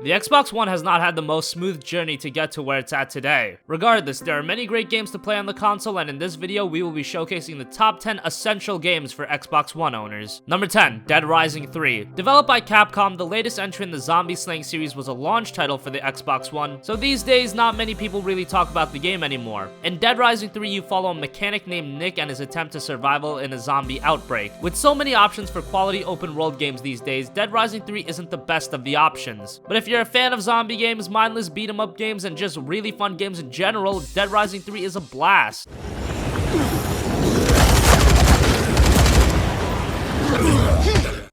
The Xbox One has not had the most smooth journey to get to where it's at today. Regardless, there are many great games to play on the console, and in this video we will be showcasing the top 10 essential games for Xbox One owners. Number 10, Dead Rising 3. Developed by Capcom, the latest entry in the zombie slaying series was a launch title for the Xbox One, so these days not many people really talk about the game anymore. In Dead Rising 3, you follow a mechanic named Nick and his attempt to survival in a zombie outbreak. With so many options for quality open world games these days, Dead Rising 3 isn't the best of the options. But if you're a fan of zombie games, mindless beat 'em up games, and just really fun games in general, Dead Rising 3 is a blast.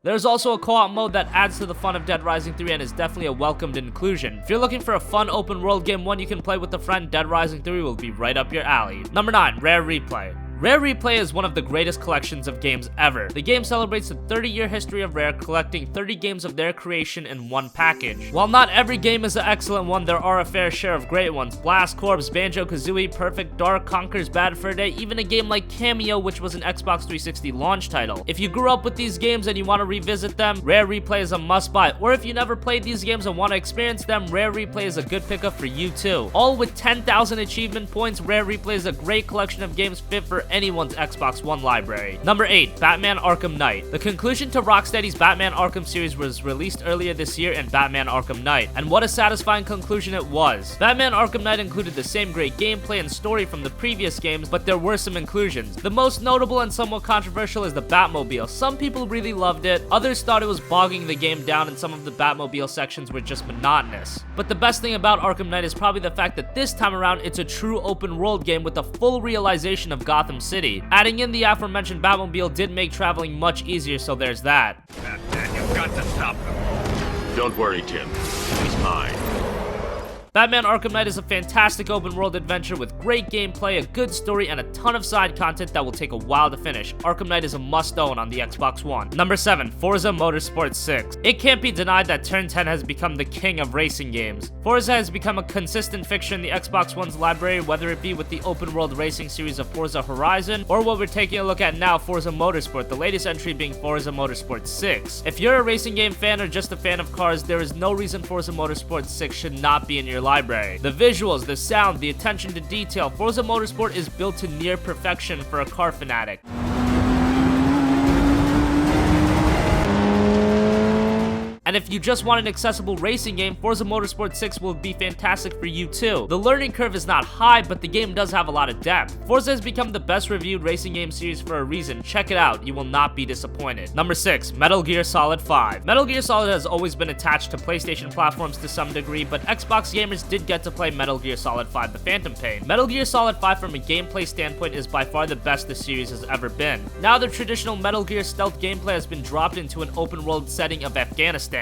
There's also a co-op mode that adds to the fun of Dead Rising 3 and is definitely a welcomed inclusion. If you're looking for a fun open world game, one you can play with a friend, Dead Rising 3 will be right up your alley. Number 9, Rare Replay. Rare Replay is one of the greatest collections of games ever. The game celebrates the 30-year history of Rare, collecting 30 games of their creation in one package. While not every game is an excellent one, there are a fair share of great ones. Blast Corps, Banjo-Kazooie, Perfect Dark, Conker's Bad Fur Day, even a game like Cameo, which was an Xbox 360 launch title. If you grew up with these games and you want to revisit them, Rare Replay is a must-buy. Or if you never played these games and want to experience them, Rare Replay is a good pickup for you too. All with 10,000 achievement points, Rare Replay is a great collection of games fit for anyone's Xbox One library. Number 8, Batman Arkham Knight. The conclusion to Rocksteady's Batman Arkham series was released earlier this year in Batman Arkham Knight, and what a satisfying conclusion it was. Batman Arkham Knight included the same great gameplay and story from the previous games, but there were some inclusions. The most notable and somewhat controversial is the Batmobile. Some people really loved it, others thought it was bogging the game down, and some of the Batmobile sections were just monotonous. But the best thing about Arkham Knight is probably the fact that this time around it's a true open world game with a full realization of Gotham City. Adding in the aforementioned Batmobile did make traveling much easier, so there's that. Batman, you've got to stop them. Don't worry, Tim. He's mine. Batman Arkham Knight is a fantastic open world adventure with great gameplay, a good story, and a ton of side content that will take a while to finish. Arkham Knight is a must-own on the Xbox One. Number 7, Forza Motorsport 6. It can't be denied that Turn 10 has become the king of racing games. Forza has become a consistent fixture in the Xbox One's library, whether it be with the open world racing series of Forza Horizon, or what we're taking a look at now, Forza Motorsport, the latest entry being Forza Motorsport 6. If you're a racing game fan or just a fan of cars, there is no reason Forza Motorsport 6 should not be in your library. The visuals, the sound, the attention to detail, Forza Motorsport is built to near perfection for a car fanatic. And if you just want an accessible racing game, Forza Motorsport 6 will be fantastic for you too. The learning curve is not high, but the game does have a lot of depth. Forza has become the best reviewed racing game series for a reason. Check it out, you will not be disappointed. Number 6, Metal Gear Solid 5. Metal Gear Solid has always been attached to PlayStation platforms to some degree, but Xbox gamers did get to play Metal Gear Solid 5 The Phantom Pain. Metal Gear Solid 5 from a gameplay standpoint is by far the best the series has ever been. Now the traditional Metal Gear stealth gameplay has been dropped into an open world setting of Afghanistan.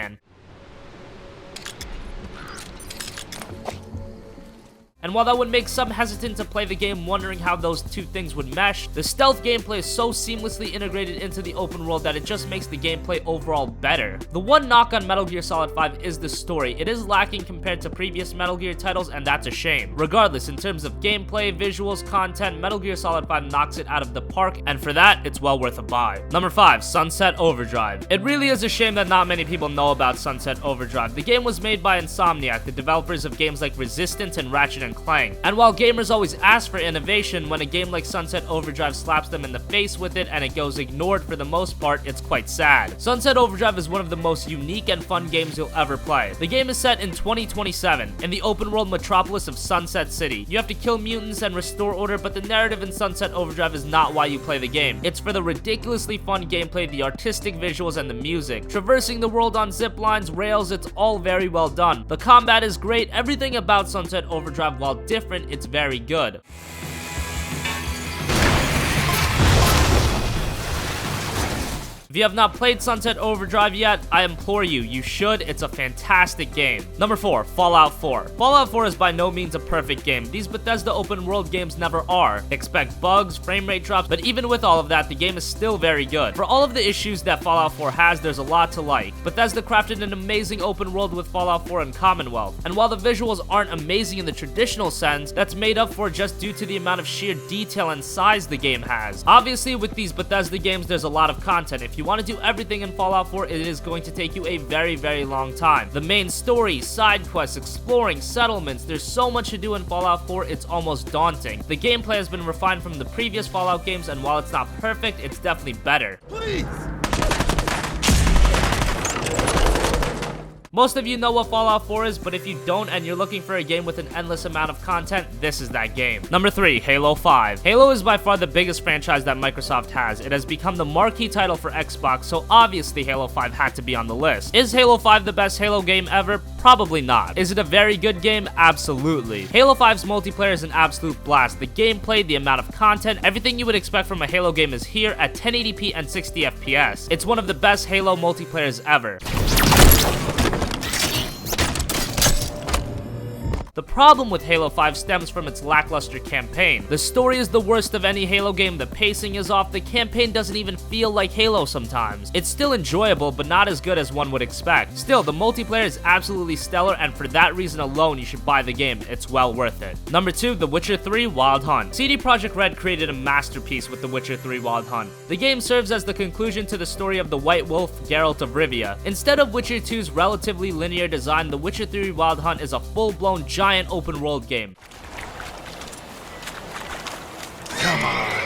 And while that would make some hesitant to play the game wondering how those two things would mesh, the stealth gameplay is so seamlessly integrated into the open world that it just makes the gameplay overall better. The one knock on Metal Gear Solid 5 is the story. It is lacking compared to previous Metal Gear titles, and that's a shame. Regardless, in terms of gameplay, visuals, content, Metal Gear Solid 5 knocks it out of the park, and for that, it's well worth a buy. Number 5, Sunset Overdrive. It really is a shame that not many people know about Sunset Overdrive. The game was made by Insomniac, the developers of games like Resistance and Ratchet & Clank. And while gamers always ask for innovation, when a game like Sunset Overdrive slaps them in the face with it and it goes ignored for the most part, it's quite sad. Sunset Overdrive is one of the most unique and fun games you'll ever play. The game is set in 2027, in the open world metropolis of Sunset City. You have to kill mutants and restore order, but the narrative in Sunset Overdrive is not why you play the game. It's for the ridiculously fun gameplay, the artistic visuals, and the music. Traversing the world on zip lines, rails, it's all very well done. The combat is great, everything about Sunset Overdrive, while different, it's very good. If you have not played Sunset Overdrive yet, I implore you, you should. It's a fantastic game. Number 4, Fallout 4. Fallout 4 is by no means a perfect game. These Bethesda open world games never are. Expect bugs, frame rate drops, but even with all of that, the game is still very good. For all of the issues that Fallout 4 has, there's a lot to like. Bethesda crafted an amazing open world with Fallout 4 and Commonwealth. And while the visuals aren't amazing in the traditional sense, that's made up for just due to the amount of sheer detail and size the game has. Obviously, with these Bethesda games, there's a lot of content. If you want to do everything in Fallout 4, it is going to take you a very, very long time. The main story, side quests, exploring, settlements, there's so much to do in Fallout 4, it's almost daunting. The gameplay has been refined from the previous Fallout games, and while it's not perfect, it's definitely better. Please! Most of you know what Fallout 4 is, but if you don't and you're looking for a game with an endless amount of content, this is that game. Number 3, Halo 5. Halo is by far the biggest franchise that Microsoft has. It has become the marquee title for Xbox, so obviously Halo 5 had to be on the list. Is Halo 5 the best Halo game ever? Probably not. Is it a very good game? Absolutely. Halo 5's multiplayer is an absolute blast. The gameplay, the amount of content, everything you would expect from a Halo game is here at 1080p and 60 FPS. It's one of the best Halo multiplayers ever. The problem with Halo 5 stems from its lackluster campaign. The story is the worst of any Halo game, the pacing is off, the campaign doesn't even feel like Halo sometimes. It's still enjoyable, but not as good as one would expect. Still, the multiplayer is absolutely stellar, and for that reason alone, you should buy the game. It's well worth it. Number 2, The Witcher 3 Wild Hunt. CD Projekt Red created a masterpiece with The Witcher 3 Wild Hunt. The game serves as the conclusion to the story of the White Wolf, Geralt of Rivia. Instead of Witcher 2's relatively linear design, The Witcher 3 Wild Hunt is a full-blown giant open world game. Come on.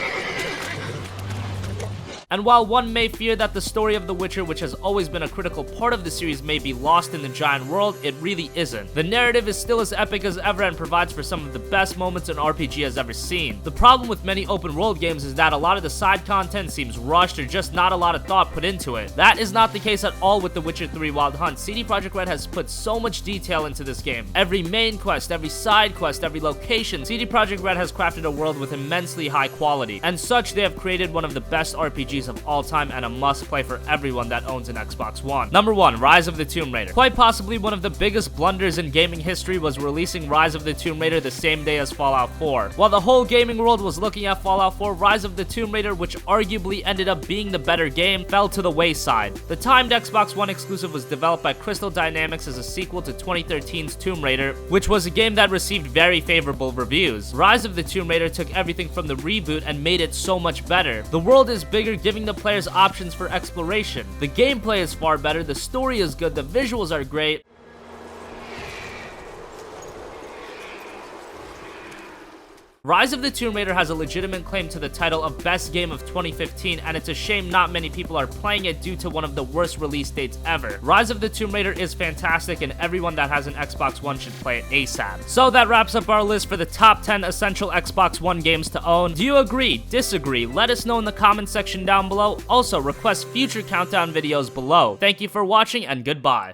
And while one may fear that the story of The Witcher, which has always been a critical part of the series, may be lost in the giant world, it really isn't. The narrative is still as epic as ever and provides for some of the best moments an RPG has ever seen. The problem with many open world games is that a lot of the side content seems rushed or just not a lot of thought put into it. That is not the case at all with The Witcher 3 Wild Hunt. CD Projekt Red has put so much detail into this game. Every main quest, every side quest, every location, CD Projekt Red has crafted a world with immensely high quality. And such, they have created one of the best RPGs of all time and a must-play for everyone that owns an Xbox One. Number 1, Rise of the Tomb Raider. Quite possibly one of the biggest blunders in gaming history was releasing Rise of the Tomb Raider the same day as Fallout 4. While the whole gaming world was looking at Fallout 4, Rise of the Tomb Raider, which arguably ended up being the better game, fell to the wayside. The timed Xbox One exclusive was developed by Crystal Dynamics as a sequel to 2013's Tomb Raider, which was a game that received very favorable reviews. Rise of the Tomb Raider took everything from the reboot and made it so much better. The world is bigger, giving the players options for exploration. The gameplay is far better, the story is good, the visuals are great. Rise of the Tomb Raider has a legitimate claim to the title of Best Game of 2015, and it's a shame not many people are playing it due to one of the worst release dates ever. Rise of the Tomb Raider is fantastic, and everyone that has an Xbox One should play it ASAP. So that wraps up our list for the top 10 essential Xbox One games to own. Do you agree? Disagree? Let us know in the comment section down below. Also, request future countdown videos below. Thank you for watching, and goodbye.